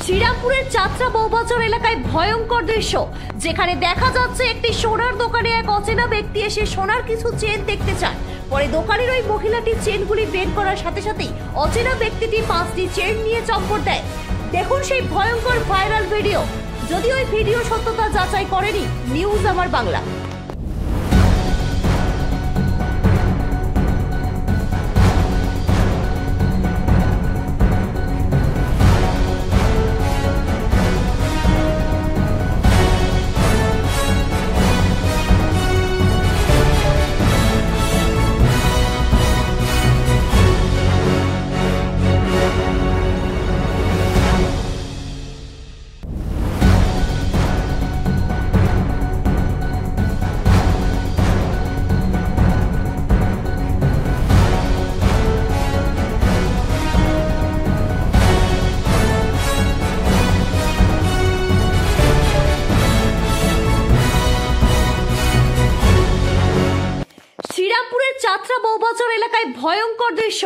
শ্রীরামপুরের চাত্রা বৌবাজার এলাকায় ভয়ঙ্কর দৃশ্য, যেখানে দেখা যাচ্ছে একটি সোনার দোকানে এক অচেনা ব্যক্তি এসে সোনার কিছু চেন দেখতে চান। পরে দোকানের ওই মহিলাটি চেনগুলি বের করার সাথে সাথেই অচেনা ব্যক্তিটি 5টি চেন নিয়ে চম্পট দেয়। দেখুন সেই ভয়ঙ্কর ভাইরাল ভিডিও। যদি ওই ভিডিও সত্যতা যাচাই করেনি নিউজ আমার বাংলা। শ্রীরামপুরের চাত্রা বৌবাজার এলাকায় ভয়ঙ্কর দৃশ্য,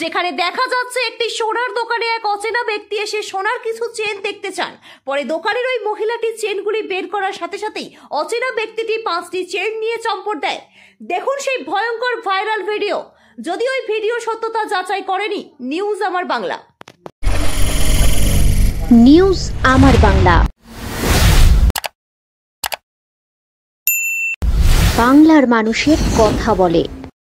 যেখানে দেখা যাচ্ছে একটি সোনার দোকানে এক অচেনা ব্যক্তি এসে সোনার কিছু চেন দেখতে চান। পরে দোকানের ওই মহিলাটি চেনগুলি বের করার সাথে সাথেই অচেনা ব্যক্তিটি 5টি চেন নিয়ে চম্পট দেয়। দেখুন সেই ভয়ঙ্কর ভাইরাল ভিডিও। যদি ওই ভিডিও সত্যতা যাচাই করেনি নিউজ আমার বাংলা। নিউজ আমার বাংলা, বাংলার মানুষের কথা বলে।